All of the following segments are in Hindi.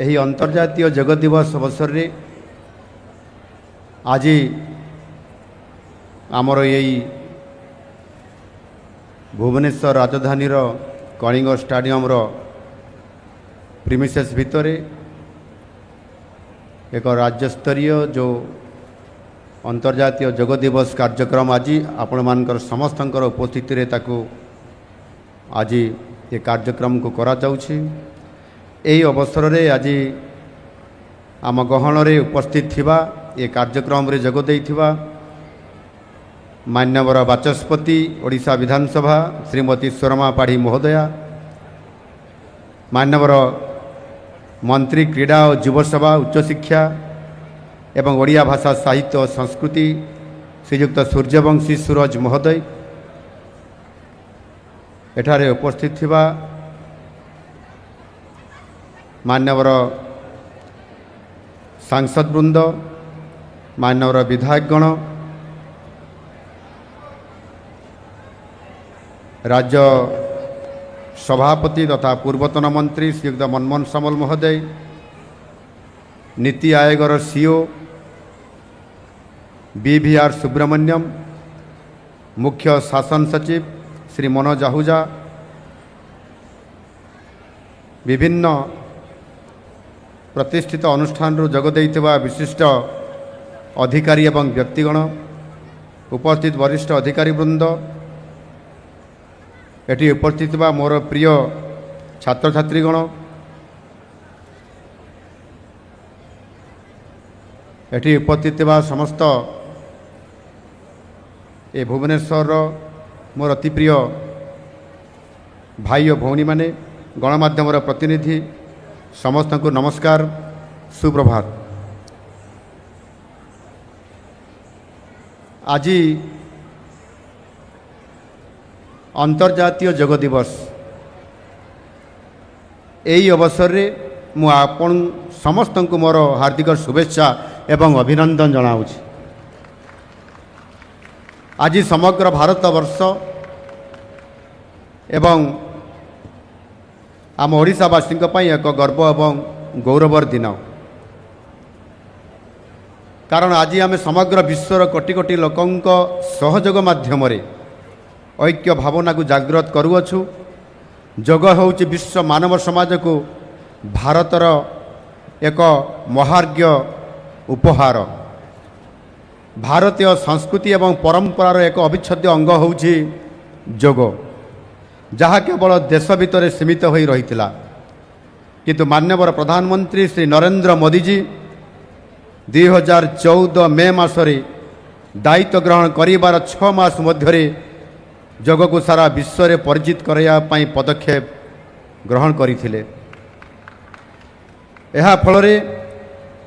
ଏହି ଅନ୍ତର୍ଜାତୀୟ ଯୋଗ ଦିବସ ଅବସରରେ ଆଜି ଆମର ଏଇ ଭୁବନେଶ୍ୱର ରାଜଧାନୀର କଳିଙ୍ଗ ଷ୍ଟାଡିୟମର ପ୍ରିମିସେସ୍ ଭିତରେ ଏକ ରାଜ୍ୟସ୍ତରୀୟ ଯେଉଁ ଅନ୍ତର୍ଜାତୀୟ ଯୋଗ ଦିବସ କାର୍ଯ୍ୟକ୍ରମ ଆଜି ଆପଣମାନଙ୍କର ସମସ୍ତଙ୍କର ଉପସ୍ଥିତିରେ ତାକୁ ଆଜି ଏ କାର୍ଯ୍ୟକ୍ରମକୁ କରାଯାଉଛି। ଏହି ଅବସରରେ ଆଜି ଆମ ଗହଣରେ ଉପସ୍ଥିତ ଥିବା ଏ କାର୍ଯ୍ୟକ୍ରମରେ ଯୋଗ ଦେଇଥିବା ମାନ୍ୟବର ବାଚସ୍ପତି ଓଡ଼ିଶା ବିଧାନସଭା ଶ୍ରୀମତୀ ସ୍ୱରମା ପାଢ଼ୀ ମହୋଦୟା, ମାନ୍ୟବର ମନ୍ତ୍ରୀ କ୍ରୀଡ଼ା ଓ ଯୁବସେବା ଉଚ୍ଚଶିକ୍ଷା ଏବଂ ଓଡ଼ିଆ ଭାଷା ସାହିତ୍ୟ ଓ ସଂସ୍କୃତି ଶ୍ରୀଯୁକ୍ତ ସୂର୍ଯ୍ୟବଂଶୀ ସୁରଜ ମହୋଦୟ, ଏଠାରେ ଉପସ୍ଥିତ ଥିବା ମାନ୍ୟବର ସାଂସଦବୃନ୍ଦ, ମାନ୍ୟବର ବିଧାୟକଗଣ, राज्य सभापति तथा पूर्वतन मंत्री श्रीयुक्त मनमोहन सामल महोदय, नीति आयोगर सीओ BVR सुब्रमण्यम, मुख्य शासन सचिव श्री मनोज आहूजा, विभिन्न प्रतिष्ठित अनुष्ठान जोग देइथिबा विशिष्ट अधिकारी एवं व्यक्तिगण, उपस्थित वरिष्ठ अधिकारी वृंद, एटी उपस्थित मोर प्रिय छात्र छात्रीगण, एटी उपस्थित समस्त ए भुवनेश्वर मोर अति प्रिय भाई और भौणी माने, गणमाध्यम प्रतिनिधि समस्त को नमस्कार, सुप्रभात। आज अंतर्जातीय योग दिवस, यही अवसर रे मु आपण समस्त को मोर हार्दिक शुभेच्छा एवं अभिनंदन जनाऊँगी। आज समग्र भारत वर्ष एवं आम ओडिशावासी एक गर्व एवं गौरवर दिन, कारण आज आम समग्र विश्वर कोटि कोटि लोकों सहयोग माध्यम ऐक्य भावना को जागृत करुअछु। योग होउछि विश्व मानव समाज को भारतर एक महार्घ्य उपहार। भारतीय संस्कृति एवं परंपरार एक अविच्छेद्य अंग होउछि योग, जहाँ केवल देश भितर सीमित हो रही, किंतु माननीय प्रधानमंत्री श्री नरेंद्र मोदी जी 2014 मे मासरे दायित्व ग्रहण करिबार 6 मास मध्य योग को सारा विश्व में परिचित करने पदक्षेप ग्रहण करथिले। एहा फलरे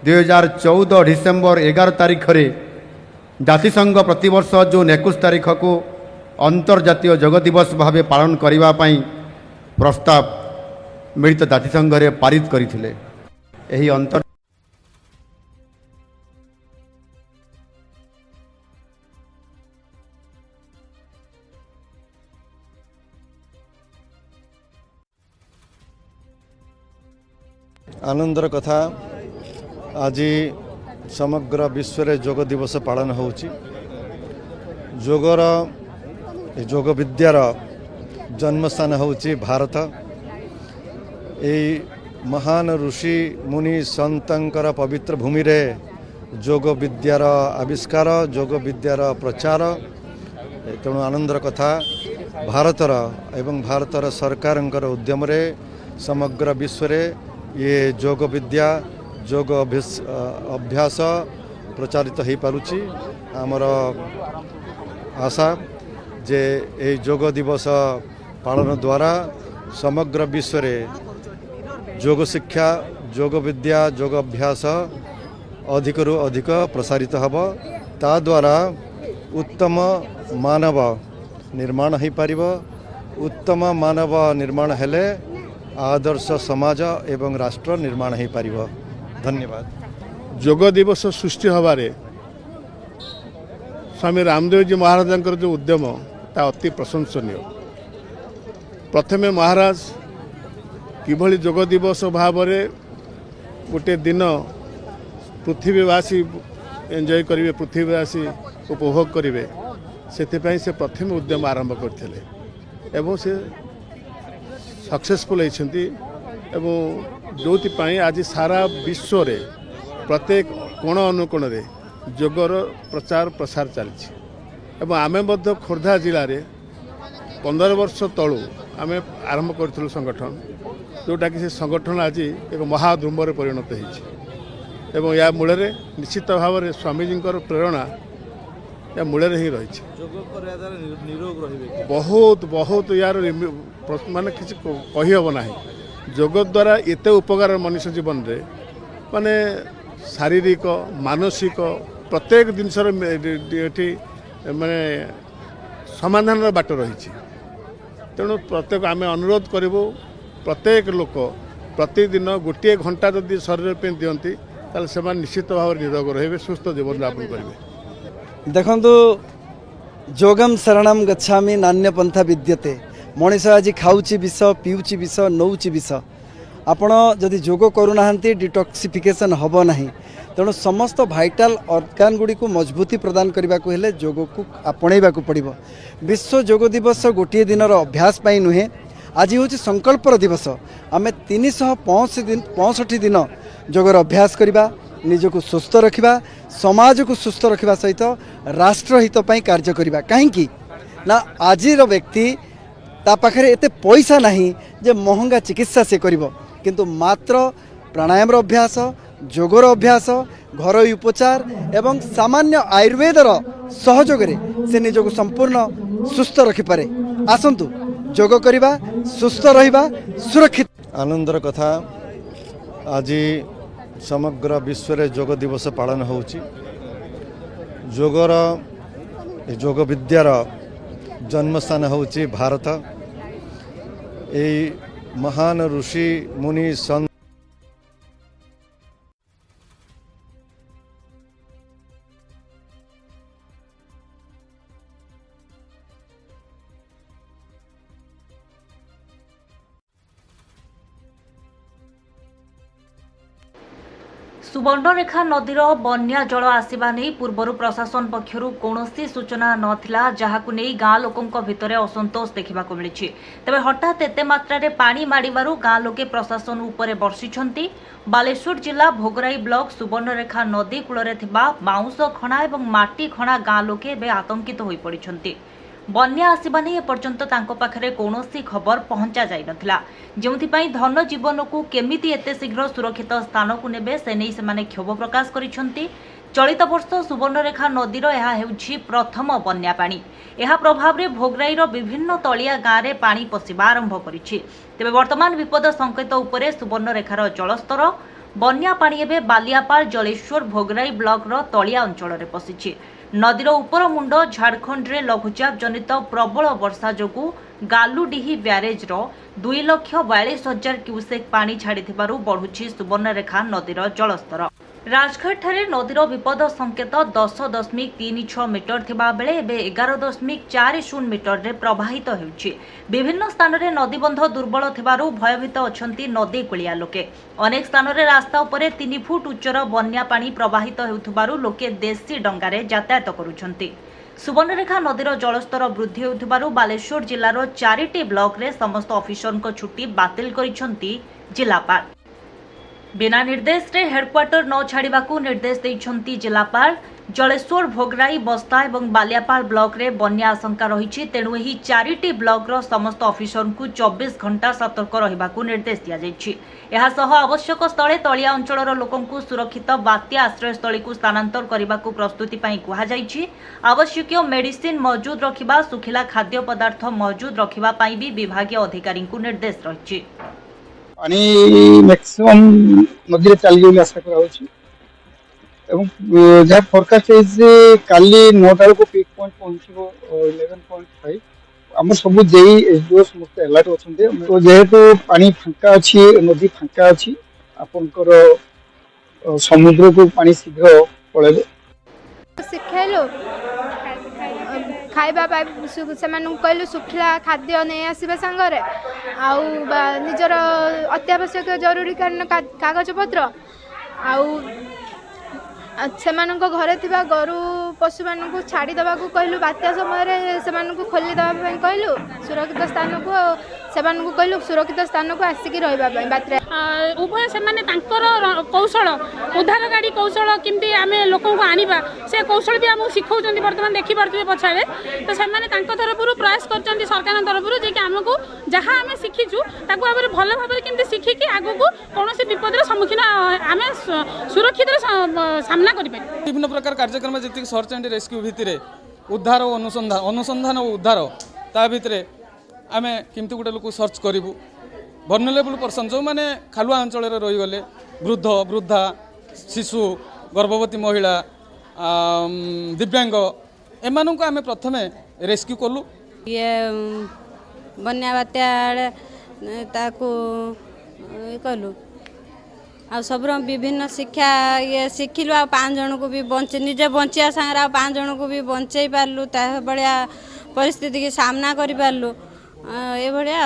2014 डिसेम्बर 11 तारिख रे जातिसंघ प्रतिवर्ष जून 21 तारिख को अंतर्जातीय योग दिवस भाव पालन करने प्रस्ताव मिलित जातिसंघ रे पारित करथिले। एही अंतर आनंदर कथा आज समग्र विश्व रे योग दिवस पालन होउची। योगर योग विद्यार जन्मस्थान होउची भारत। एई महान ऋषि मुनि संतंकर पवित्र भूमि रे योग विद्यार आविष्कार, योग विद्यार प्रचार, तेणु आनंदर कथा भारतर एवं भारतर सरकारंकर उद्यम रे समग्र विश्व रे ये योग विद्या योग अभ्यास प्रचारित हो पारुची। आमर आशा जे ये योग दिवस पालन द्वारा समग्र विश्व रे योग शिक्षा, योग विद्या, योग अभ्यास अधिक रु अधिक प्रसारित हब। ता द्वारा उत्तम मानव निर्माण हो पारिब। उत्तम मानव निर्माण हेले आदर्श समाज एवं राष्ट्र निर्माण हो पारिब। धन्यवाद। योग दिवस सृष्टि हबारे स्वामी रामदेव जी महाराज जो उद्यम ता अति प्रशंसनीय। प्रथमे महाराज किभली योग दिवस भाव गोटे दिन पृथ्वीवासी एंजॉय करेंगे पृथ्वीवासी उपभोग करेंगे से प्रथम उद्यम आरंभ करते से सक्सेसफुल होती जो आज सारा विश्व रे प्रत्येक कोण अनुकोण रे जोगर प्रचार प्रसार चलती आमे खोर्धा जिले में 15 वर्ष तलू आम आरंभ करूँ संगठन जोटा कि से संगठन आज एक महाद्रुम्बर परिणत हो या मूल निश्चित भाव में स्वामीजी प्रेरणा या मूल ही रही बहुत बहुत यार माने किसी कहीहब ना जोग द्वारा एत उपकार मनुष्य जीवन रे माने शारीरिक मानसिक प्रत्येक जिनसर माने समाधान बाट रही तेणु प्रत्येक आम अनुरोध करूँ प्रत्येक लोक प्रतिदिन गोटे घंटा जदि शरीर पे दिखती ताले से निश्चित भाव निरोग रहे सुस्थ जीवन यापन करेंगे। देखु जोगम शरणम गच्छामि नान्यपंथा विद्यते मनीष आज खाऊची विष पीऊची विष नौची विष आपण जदि जोग करूना डिटॉक्सिफिकेशन हम ना तेणु समस्त भाइटाल ऑर्गान गुड़ी को मजबूती प्रदान करने को हेले जोग को आपणेबा पड़ो। विश्व जोग दिवस गोटे दिन अभ्यास पाई नुहे आज हूँ संकल्पर दिवस आम 365 दिन जोगर अभ्यास करवा निजको सुस्थ रखा समाज को सुस्थ रखा सहित राष्ट्रहित कार्य करवा कहीं ना आज व्यक्ति ता पाखे एते पैसा नहीं जे महंगा चिकित्सा से करिवो किंतु मात्र प्राणायाम अभ्यास जोगर अभ्यास घरोई उपचार एवं सामान्य आयुर्वेदर सहयोग से निजको संपूर्ण सुस्थ रखिपारे। आसंतु जोग करिबा सुस्थ रहिबा सुरक्षित। आनंदर कथा आज समग्र विश्व रे जोग दिवस पालन होउची। जोगर जोग विद्यार जन्मस्थान होउची भारत। ए महान ऋषि मुनि संत सुवर्णरेखा नदीर बन्या जल आसवा नहीं पूर्वर प्रशासन पक्षर कौनसी सूचना नथिला जहाकु नहीं गाँ लोकों भितर असंतोष देखा मिली। तेबे हठात एते मात्रा रे पानी मारिबारु गाँ लोके प्रशासन उपरे बर्षिछंती। बालेश्वर जिला भोगराई ब्लॉक सुवर्णरेखा नदी कूल बाउंश खणा और माटी खणा गाँ लोके एबे आतंकित होई पड़िछंती। बन्या आसवा नहीं एपर्यंत तांको पाखरे कौनसी खबर पहुंचा जाई नथिला जेउथिपाई धन जीवन को केमिति एते शीघ्र सुरक्षित स्थान को नेबे से नहीं सेमाने क्षोभ प्रकाश करिसंती। चलित वर्ष सुवर्णरेखा नदीर यह हेउछि प्रथम बन्या पानी। यह प्रभाव रे भोगराईर विभिन्न तलिया गाँव में पानी पशिबा आरंभ करिछि। तेबे वर्तमान विपद संकेत उपरे सुवर्णरेखार जलस्तर बन्या पानी एबे बालियापाल जलेश्वर भोगराई ब्लॉकर तलिया अंचल में पशिछि। नदीर उपर मुंड झारखंड रे लघुचाप जनित प्रबल वर्षा जोगु गालुडीही ब्यारेज 2,42,000 क्यूसेक पानी छाड़िथिबारु बढ़ुछि सुवर्णरेखा नदीर जलस्तर। राजघाट ठारे नदीर विपद संकेत 10.36 मीटर थिबा बेले एबे 11.40 मीटर रे प्रवाहित हेउछि। विभिन्न स्थान रे नदीबंध दुर्बल थिबारु भयभीत अछंती नदी कुलिया लोके। अनेक स्थान रे रास्ता उपरे 3 फुट उच्चर बन्या पानी प्रवाहित हेउथबारु लोके देशी डंगारे यातायात करूछंती। सुवर्णरेखा नदीर जलस्तर वृद्धि हेउथबारु बालेश्वर जिल्लार 4टी ब्लॉक रे समस्त ऑफिसरक छुट्टी बातिल करिसंती जिलापाल। बिना निर्देश रे हेडक्वार्टर न छाड़िबाकू निर्देश दैछंती जिलापाल। जलेश्वर भोगराई बस्ता और बालियापाल ब्लॉक रे बन्या आशंका रही तेणु यही 4टी ब्लॉक रो समस्त ऑफिसर को 24 घंटा सतर्क रहिबाकू निर्देश दिया जायछि। एहा सह आवश्यक स्थले तलिया अंचलर लोकंकु सुरक्षित बात्या आश्रयस्थली को स्थानांतर करबाकू प्रस्तुति पई कुहा जायछि। आवश्यक मेडिसिन मौजूद रखिबा सुखिला खाद्य पदार्थ मौजूद रखिबा पई भी विभागीय अधिकारी को निर्देश रहिछि। पानी मैक्सिमम नदी चली आशा जहाँ फोरकास्ट काली 9टा को पिक पॉइंट पहुंचो 11.5 आम सब जेई एसडीओ समस्त अलर्ट अच्छा तो जेहेतु पानी फांका अच्छी नदी फांका अच्छी आपनकर समुद्र को पानी शीघ्र पड़े शिखाइलो खाइबा सेमानଙ୍କୁ कहलु सुखला खाद्य नहीं आसबा संगरे आउ निजर अत्यावश्यक जरूरीकालीन कागज पत्र आउ सेमानଙ୍କ घरे थिबा गरु पशु मानଙ୍କୁ छाड़ी दबा को कहलु बात्या समय रे सेमानଙ୍କୁ खोली दबा पई कहलु सुरक्षित स्थान को सेमानଙ୍କୁ कहलु सुरक्षित स्थान को आसिकी रहबा पई बात्या उभय से माने तांकर कौशल उद्धार गाड़ी कौशल किमती आमे लोक को आनिबा से कौशल भी हमहु सिखौचंदी वर्तमान देखि पारथि पछारे तो से माने तांको तरफरु प्रयास करचंदी सरकार तरफरु जे कि हमकु जहां आमे सिखिचु ताको आबरे भलो भाबरे किमती सिखि कि आगु को कोनोसी विपदर सम्मुखीन आमे सुरक्षित सामना करि पारि विभिन्न प्रकार कार्यक्रम जति सर्च एंड रेस्क्यू भितरे उद्धार और अनुसंधान और उद्धार ता भितरे आमे किमती गोटे लोक सर्च करिवु vulnerable पर्सन जो माने खालुआ अंचल रही गले वृद्ध वृद्धा शिशु गर्भवती महिला दिव्यांग एमानू को आमे प्रथमे रेस्क्यू कलु ये बन्या बात्या ताकू कलु आ सब विभिन्न शिक्षा ये शिखिलु आ 5 जन को भी बंचे निजे बंचिया संगे आ 5 जन को भी बंचई पारलु ता बड़िया परिस्थिति के सामना करि पारलु ए बड़िया आ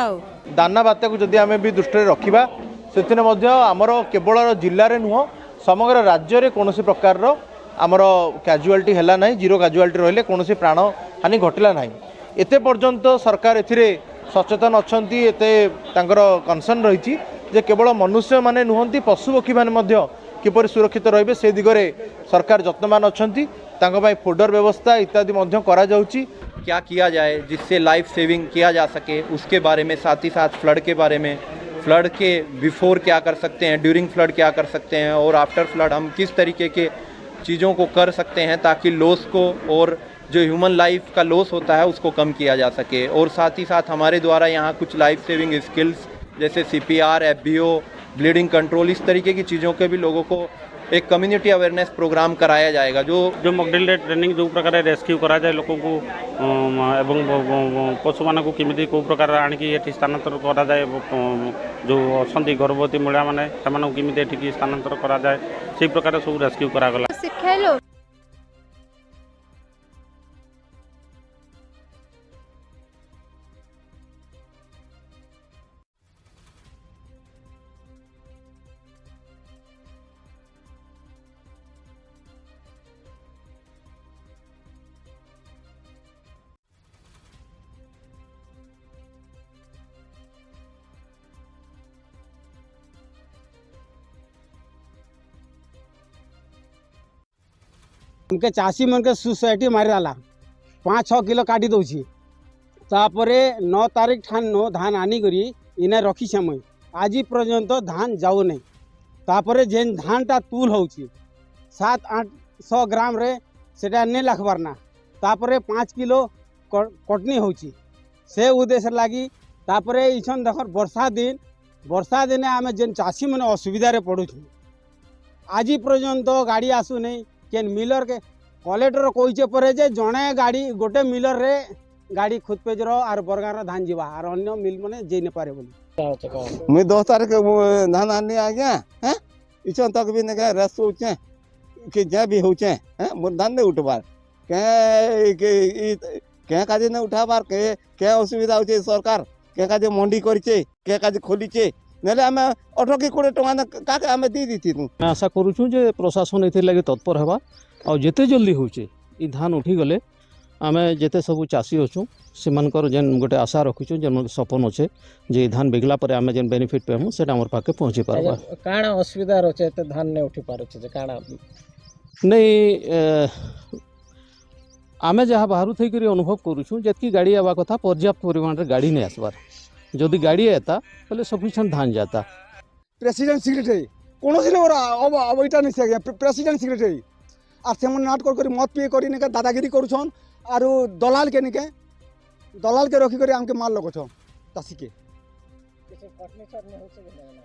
दाना बात्या को जदि आमे भी दृष्टि रखिबा सेतिने मध्य आमर केवल जिल्ला रे नुह समग्र राज्य रे कोनोसी प्रकार रो आमर कैजुअलिटी हैला नाही जीरो कैजुअलिटी रहले कोनोसी प्राण हानि घटिला नाही एते पर्यंत सरकार एथिरे सचेतन अछंती एते तांकर कंसर्न रहिछि जे केवल मनुष्य माने नुहंती पशु पक्षी माने मध्य किपर सुरक्षित रहिबे से दिगरे सरकार यत्नमान अछंती तांको भाई फोडर व्यवस्था इत्यादि मध्य करा जाउछि क्या किया जाए जिससे लाइफ सेविंग किया जा सके उसके बारे में साथ ही साथ फ्लड के बारे में फ्लड के बिफोर क्या कर सकते हैं ड्यूरिंग फ्लड क्या कर सकते हैं और आफ्टर फ्लड हम किस तरीके के चीज़ों को कर सकते हैं ताकि लॉस को और जो ह्यूमन लाइफ का लॉस होता है उसको कम किया जा सके और साथ ही साथ हमारे द्वारा यहाँ कुछ लाइफ सेविंग स्किल्स जैसे CPR FBO ब्लीडिंग कंट्रोल इस तरीके की चीज़ों के भी लोगों को एक कम्युनिटी अवेयरनेस प्रोग्राम कराया जाएगा जो मॉकड्रिल ट्रेनिंग जो प्रकार रेस्क्यू करा जाए लोगों को एवं पशु मान को किमिति को प्रकार आनिकी एठी स्थानांतर करा जाए जो असंती गर्भवती महिला माने सेमान किमिति एठी स्थानांतर करा जाए से प्रकार सब रेस्क्यू करा गला सिखाइलो उनके चाषी मन के सोसाइटी मारिला 5-6 किलो काटी दौची तापरे 9 तारीख ठान नो धान आनी करी इने रखी समय आज पर्यंत धान जाऊ नहीं तापरे जेन धान टा तूल होची 700-800 ग्राम रे सेटा नहीं लखबार ना तापरे 5 किलो कटनी होची से उद्देश्य लगी तापरे इछन देखर वर्षा दिन आमे जेन चाषी मन असुविधा रे पड़ू आज पर्यंत गाड़ी आसु नहीं केन मिलर के कलेक्टर कहीचे पर जे जड़े गाड़ी गोटे मिलर रे गाड़ी खुद पेज आर बरगार धान जीवा आर अन्य मिल माने जे न पारे बोली मुई 10 तारीख धान आनी आज्ञा हैं इछन तक भी ने रेस होचे कि जे भी होचे हैं मोर धान ने उठबार के काजे ने उठाबार के असुविधा होचे सरकार के काजे मंडी करचे के काजे खोलीचे नेले आमे 18 कि 20 टका काके आमे दी दीथि तू आशा करूछु जे प्रशासन एथि लागि तत्पर हेबा आ जेते जल्दी होचे ई धान उठी गले आमे जेते सब चासी होछु सेमानकर जेन गोटे आशा रखिछु जेन सपन होचे जे धान बिगला पर आमे जेन बेनिफिट पेमु सेटा हमर पाके पहुंची पारबा काना असुविधा रोचे त धान ने उठी पारुचे जे काना नहीं आमे जहाँ बाहर थी कर अनुभव करूँ जी गाड़ी आवा कथा पर्याप्त परिमाण रे गाड़ी नहीं आसबार जदि गाड़ी आता तो सफिशिएंट धान जाता प्रेसिडेंट सेक्रेटरी कौन अब इटा नहीं आज्ञा प्रेसिडेंट सेक्रेटरी आर से नाट कर मत पिए कर दादागिरी करुछन आर दलाल के निके दलाल के रखी कर आमके माल लगछन चाषी के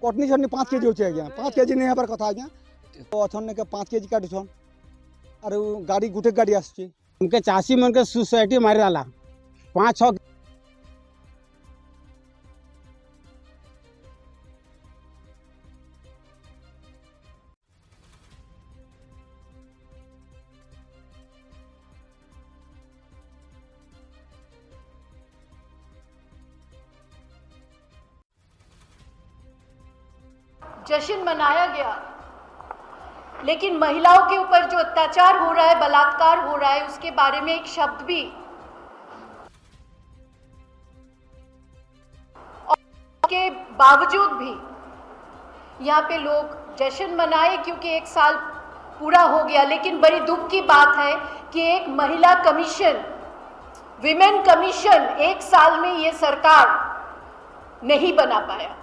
कटनी छटनी 5 केजी होचे आज्ञा 5 केजी नहीं हेबार कथा आज्ञा तो अछन के 5 केजी काटुछन आर गाड़ी गुटे गाड़ी आसछि उनके चाषी मन के सोसाइटी मारिला 5-6 जश्न मनाया गया, लेकिन महिलाओं के ऊपर जो अत्याचार हो रहा है, बलात्कार हो रहा है, उसके बारे में एक शब्द भी के बावजूद भी यहाँ पे लोग जश्न मनाए क्योंकि 1 साल पूरा हो गया। लेकिन बड़ी दुख की बात है कि एक महिला कमीशन, विमेन कमीशन 1 साल में ये सरकार नहीं बना पाया।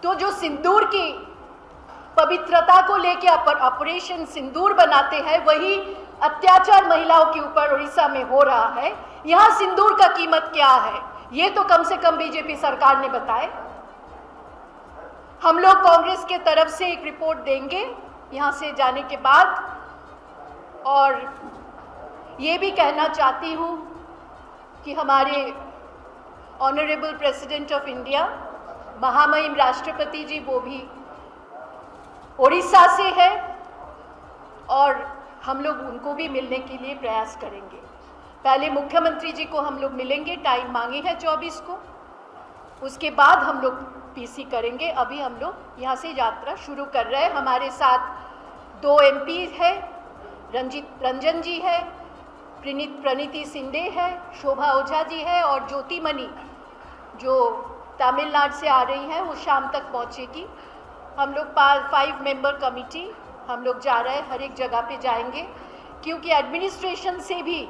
तो जो सिंदूर की पवित्रता को लेके ऑपरेशन सिंदूर बनाते हैं, वही अत्याचार महिलाओं के ऊपर उड़ीसा में हो रहा है। यहाँ सिंदूर का कीमत क्या है, ये तो कम से कम बीजेपी सरकार ने बताए। हम लोग कांग्रेस के तरफ से एक रिपोर्ट देंगे यहाँ से जाने के बाद, और ये भी कहना चाहती हूँ कि हमारे ऑनरेबल प्रेसिडेंट ऑफ इंडिया, महामहिम राष्ट्रपति जी, वो भी उड़ीसा से है और हम लोग उनको भी मिलने के लिए प्रयास करेंगे। पहले मुख्यमंत्री जी को हम लोग मिलेंगे, टाइम मांगे हैं 24 को, उसके बाद हम लोग पीसी करेंगे। अभी हम लोग यहाँ से यात्रा शुरू कर रहे हैं। हमारे साथ 2 MP है, रंजन जी है, प्रणीति शिंदे है, शोभा ओझा जी है और ज्योतिमणि जो तमिलनाडु से आ रही हैं, वो शाम तक पहुँचेगी। हम लोग 5 मेंबर कमेटी हम लोग जा रहे हैं, हर एक जगह पे जाएंगे, क्योंकि एडमिनिस्ट्रेशन से भी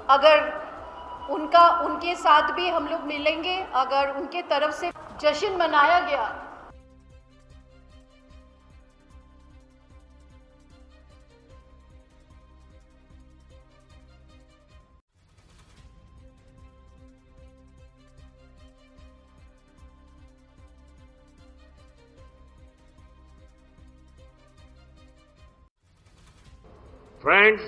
अगर उनके साथ भी हम लोग मिलेंगे, अगर उनके तरफ से जश्न मनाया गया। Friends,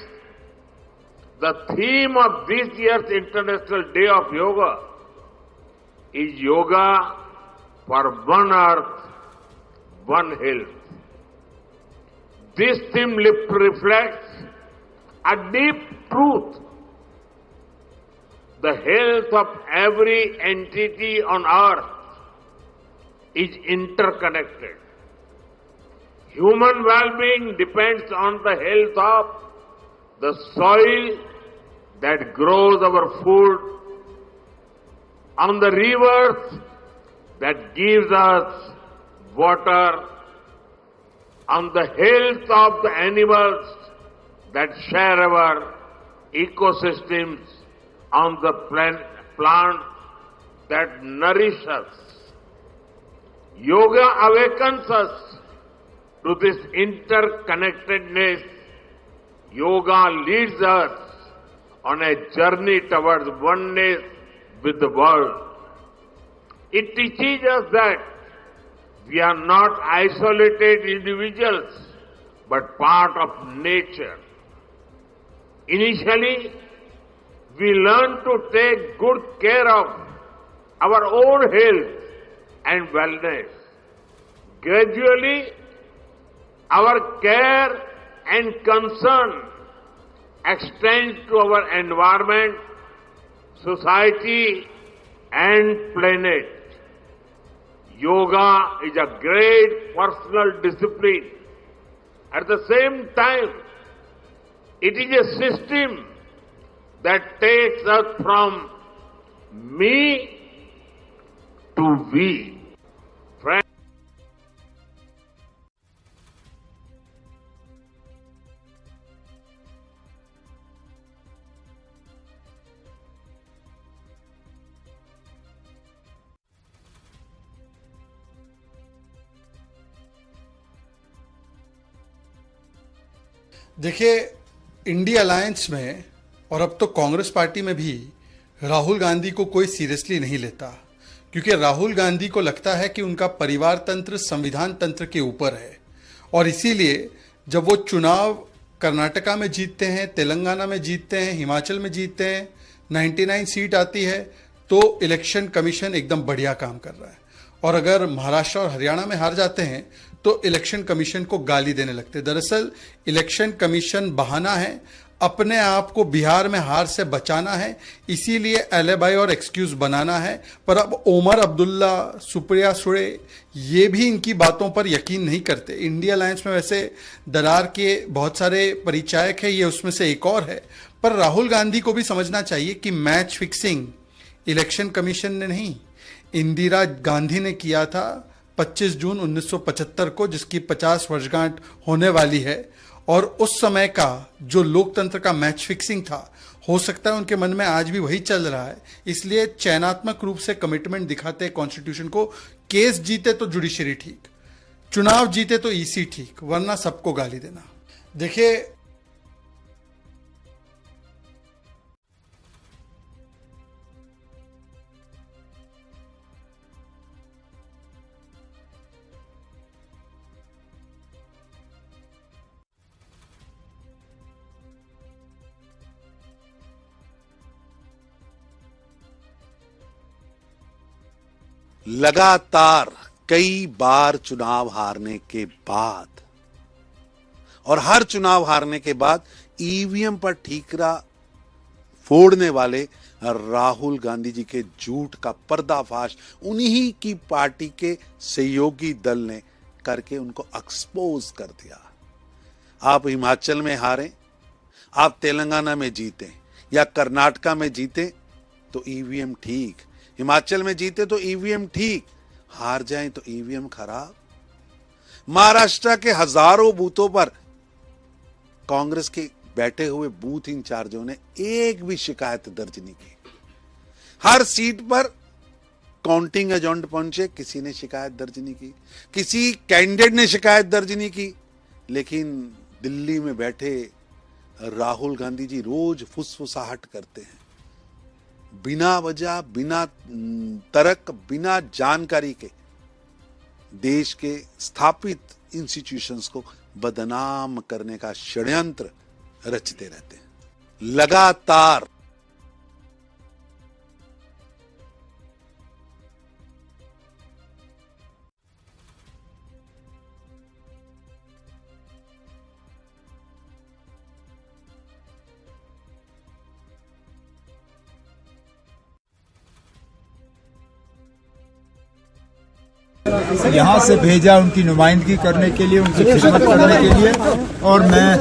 the theme of this year's International Day of Yoga is Yoga for One Earth, One Health. This theme reflects a deep truth. The health of every entity on earth is interconnected. Human well-being depends on the health of the soil that grows our food, on the rivers that gives us water, on the health of the animals that share our ecosystems, on the plants that nourish us. Yoga awakens us to this interconnectedness. Yoga leads us on a journey towards oneness with the world. It teaches us that we are not isolated individuals, but part of nature. Initially, we learn to take good care of our own health and wellness. Gradually, our care and concern extends to our environment, society, and planet. Yoga is a great personal discipline. At the same time, it is a system that takes us from me to we. देखिए, इंडिया अलायंस में और अब तो कांग्रेस पार्टी में भी राहुल गांधी को कोई सीरियसली नहीं लेता, क्योंकि राहुल गांधी को लगता है कि उनका परिवार तंत्र संविधान तंत्र के ऊपर है। और इसीलिए जब वो चुनाव कर्नाटका में जीतते हैं, तेलंगाना में जीतते हैं, हिमाचल में जीतते हैं, 99 सीट आती है, तो इलेक्शन कमीशन एकदम बढ़िया काम कर रहा है। और अगर महाराष्ट्र और हरियाणा में हार जाते हैं तो इलेक्शन कमीशन को गाली देने लगते। दरअसल इलेक्शन कमीशन बहाना है अपने आप को बिहार में हार से बचाना है, इसीलिए एलिबाई और एक्सक्यूज बनाना है। पर अब ओमर अब्दुल्ला, सुप्रिया सुळे ये भी इनकी बातों पर यकीन नहीं करते। इंडिया अलायंस में वैसे दरार के बहुत सारे परिचायक हैं, ये उसमें से एक और है। पर राहुल गांधी को भी समझना चाहिए कि मैच फिक्सिंग इलेक्शन कमीशन ने नहीं, इंदिरा गांधी ने किया था 25 जून 1975 को, जिसकी 50 वर्षगांठ होने वाली है। और उस समय का जो लोकतंत्र का मैच फिक्सिंग था, हो सकता है उनके मन में आज भी वही चल रहा है। इसलिए चयनात्मक रूप से कमिटमेंट दिखाते कॉन्स्टिट्यूशन को। केस जीते तो जुडिशरी ठीक, चुनाव जीते तो ईसी ठीक, वरना सबको गाली देना। देखिए, लगातार कई बार चुनाव हारने के बाद और हर चुनाव हारने के बाद ईवीएम पर ठीकरा फोड़ने वाले राहुल गांधी जी के झूठ का पर्दाफाश उन्हीं की पार्टी के सहयोगी दल ने करके उनको एक्सपोज कर दिया। आप हिमाचल में हारें, आप तेलंगाना में जीतें या कर्नाटका में जीतें तो ईवीएम ठीक, हिमाचल में जीते तो ईवीएम ठीक, हार जाएं तो ईवीएम खराब। महाराष्ट्र के हजारों बूथों पर कांग्रेस के बैठे हुए बूथ इंचार्जों ने एक भी शिकायत दर्ज नहीं की। हर सीट पर काउंटिंग एजेंट पहुंचे, किसी ने शिकायत दर्ज नहीं की, किसी कैंडिडेट ने शिकायत दर्ज नहीं की। लेकिन दिल्ली में बैठे राहुल गांधी जी रोज फुसफुसाहट करते हैं, बिना वजह, बिना तर्क, बिना जानकारी के देश के स्थापित इंस्टीट्यूशंस को बदनाम करने का षड्यंत्र रचते रहते हैं लगातार। यहाँ से भेजा उनकी नुमाइंदगी करने के लिए, उनकी खिदमत करने के लिए, और मैं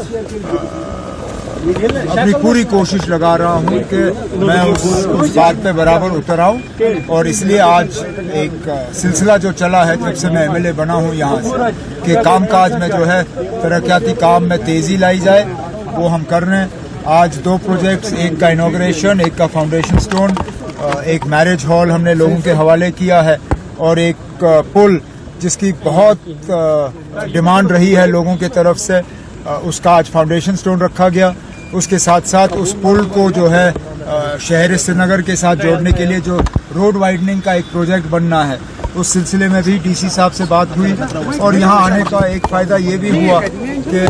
अपनी पूरी कोशिश लगा रहा हूँ कि मैं उस बात पे बराबर उतर आऊँ। और इसलिए आज एक सिलसिला जो चला है जब से मैं एमएलए बना हूँ यहाँ से, कि कामकाज में जो है तरक्याती काम में तेज़ी लाई जाए, वो हम कर रहे हैं। आज 2 प्रोजेक्ट्स, एक का इनॉग्रेशन, एक का फाउंडेशन स्टोन, एक मैरिज हॉल हमने लोगों के हवाले किया है, और एक पुल जिसकी बहुत डिमांड रही है लोगों की तरफ से, उसका आज फाउंडेशन स्टोन रखा गया। उसके साथ साथ उस पुल को जो है शहर श्रीनगर के साथ जोड़ने के लिए जो रोड वाइडनिंग का एक प्रोजेक्ट बनना है, उस सिलसिले में भी डीसी साहब से बात हुई। और यहाँ आने का एक फ़ायदा ये भी हुआ कि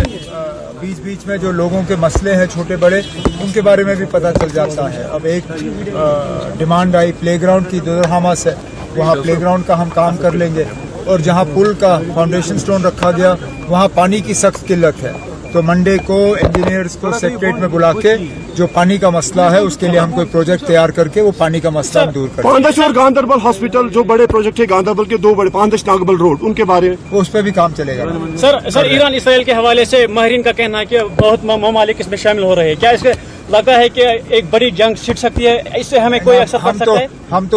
बीच बीच में जो लोगों के मसले हैं छोटे बड़े, उनके बारे में भी पता चल जाता है। अब एक डिमांड आई प्लेग्राउंड की दुधरहामा से, वहाँ प्लेग्राउंड का हम काम कर लेंगे। और जहाँ पुल का फाउंडेशन स्टोन रखा गया, वहाँ पानी की सख्त किल्लत है, तो मंडे को इंजीनियर्स को सेक्रेटरीट में बुला के जो पानी का मसला है उसके लिए हम कोई प्रोजेक्ट तैयार करके वो पानी का मसला हम दूर करें। पांदश और गांधरबल हॉस्पिटल जो बड़े प्रोजेक्ट है, गांधरबल के 2 बड़े, पांदश नागबल रोड, उनके बारे में उस पर भी काम चलेगा। सर ईरान इसराइल के हवाले से माहिरीन का कहना है कि बहुत ममालिक इसमें शामिल हो रहे हैं, क्या इसके लगता है कि एक बड़ी जंग छिड़ सकती है, इससे हमें कोई असर पड़ सकता है? हम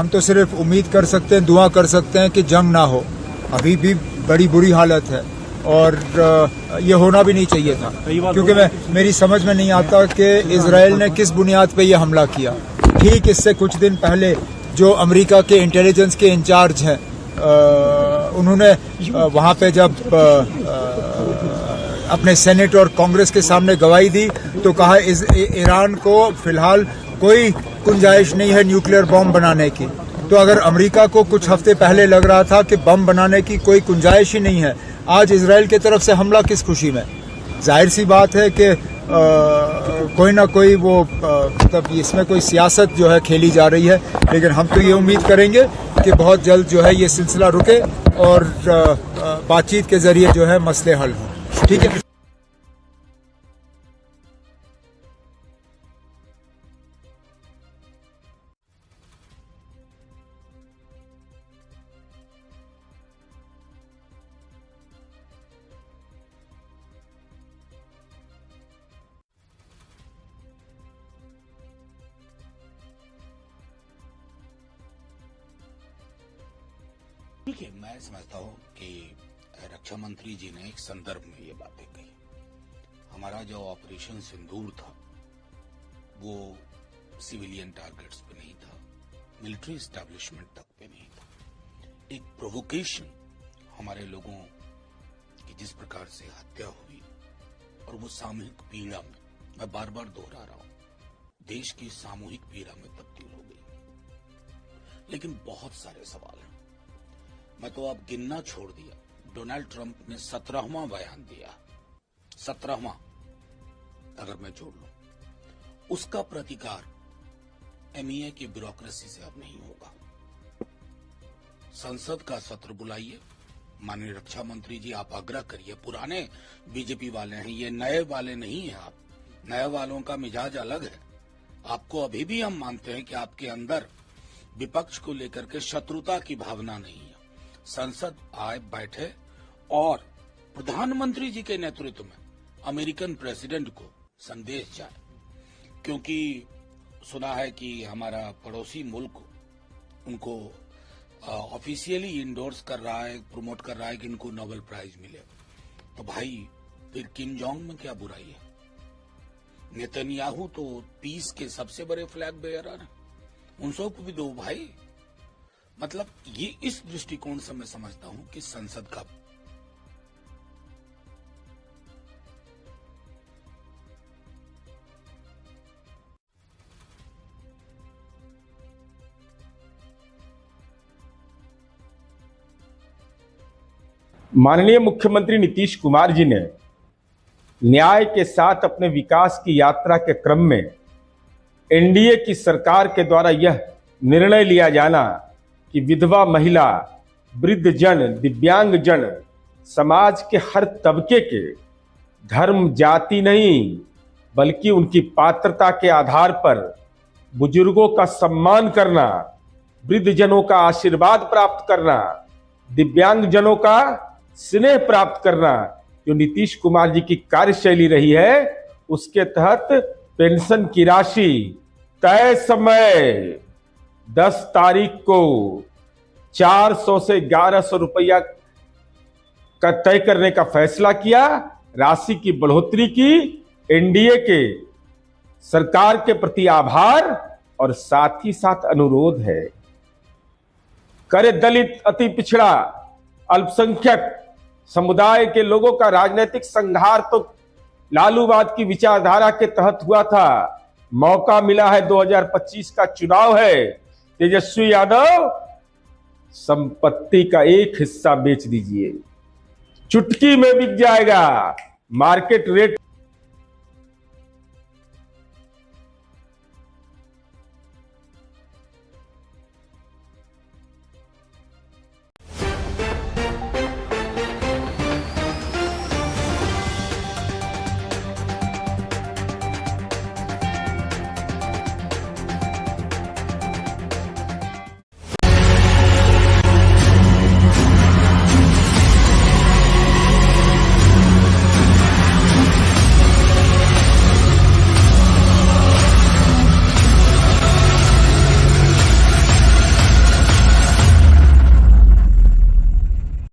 तो सिर्फ उम्मीद कर सकते हैं, दुआ कर सकते हैं कि जंग ना हो। अभी भी बड़ी बुरी हालत है और ये होना भी नहीं चाहिए था, क्योंकि मेरी समझ में नहीं आता कि इजराइल ने किस बुनियाद पे ये हमला किया। ठीक इससे कुछ दिन पहले जो अमेरिका के इंटेलिजेंस के इंचार्ज हैं, उन्होंने वहाँ पे जब अपने सेनेट और कांग्रेस के सामने गवाही दी तो कहा ईरान को फिलहाल कोई गुंजाइश नहीं है न्यूक्लियर बॉम्ब बनाने की। तो अगर अमेरिका को कुछ हफ्ते पहले लग रहा था कि बम बनाने की कोई गुंजाइश ही नहीं है, आज इजराइल की तरफ से हमला किस खुशी में? जाहिर सी बात है कि कोई ना कोई वो मतलब इसमें कोई सियासत जो है खेली जा रही है। लेकिन हम तो ये उम्मीद करेंगे कि बहुत जल्द जो है ये सिलसिला रुके और बातचीत के जरिए जो है मसले हल हों। ठीक है। देखिए, मैं समझता हूँ कि रक्षा मंत्री जी ने एक संदर्भ में ये बातें कही। हमारा जो ऑपरेशन सिंदूर था वो सिविलियन टारगेट्स पे नहीं था, मिलिट्री एस्टैब्लिशमेंट तक पे नहीं था। एक प्रोवोकेशन हमारे लोगों की जिस प्रकार से हत्या हुई और वो सामूहिक पीड़ा में, मैं बार बार दोहरा रहा हूं, देश की सामूहिक पीड़ा में तब्दील हो गई। लेकिन बहुत सारे सवाल हैं। मैं तो अब गिनना छोड़ दिया। डोनाल्ड ट्रंप ने 17वां बयान दिया, 17वां अगर मैं जोड़ लूं, उसका प्रतिकार एमईए की ब्यूरोक्रेसी से अब नहीं होगा। संसद का सत्र बुलाइए, माननीय रक्षा मंत्री जी आप आग्रह करिए। पुराने बीजेपी वाले हैं, ये नए वाले नहीं हैं। आप नए वालों का मिजाज अलग है। आपको अभी भी हम मानते हैं कि आपके अंदर विपक्ष को लेकर के शत्रुता की भावना नहीं है। संसद आए, बैठे और प्रधानमंत्री जी के नेतृत्व में अमेरिकन प्रेसिडेंट को संदेश जाए, क्योंकि सुना है कि हमारा पड़ोसी मुल्क उनको ऑफिशियली इंडोर्स कर रहा है, प्रमोट कर रहा है कि इनको नोबेल प्राइज मिले। तो भाई फिर किम जोंग में क्या बुराई है? नेतन्याहू तो पीस के सबसे बड़े फ्लैग बेयरर हैं, उनको भी दो भाई। मतलब ये इस दृष्टिकोण से मैं समझता हूं कि संसद का माननीय मुख्यमंत्री नीतीश कुमार जी ने न्याय के साथ अपने विकास की यात्रा के क्रम में एनडीए की सरकार के द्वारा यह निर्णय लिया जाना कि विधवा महिला, वृद्ध जन, दिव्यांग जन, समाज के हर तबके के, धर्म जाति नहीं बल्कि उनकी पात्रता के आधार पर बुजुर्गों का सम्मान करना, वृद्ध जनों का आशीर्वाद प्राप्त करना, दिव्यांग जनों का स्नेह प्राप्त करना, जो नीतीश कुमार जी की कार्यशैली रही है, उसके तहत पेंशन की राशि तय समय 10 तारीख को 400 से 1100 रुपया का तय करने का फैसला किया। राशि की बढ़ोतरी की। एनडीए के सरकार के प्रति आभार और साथ ही साथ अनुरोध है, करे दलित, अति पिछड़ा, अल्पसंख्यक समुदाय के लोगों का राजनीतिक संघार तो लालूवाद की विचारधारा के तहत हुआ था। मौका मिला है, 2025 का चुनाव है। तेजस्वी यादव, संपत्ति का एक हिस्सा बेच दीजिए, चुटकी में बिक जाएगा। Market rate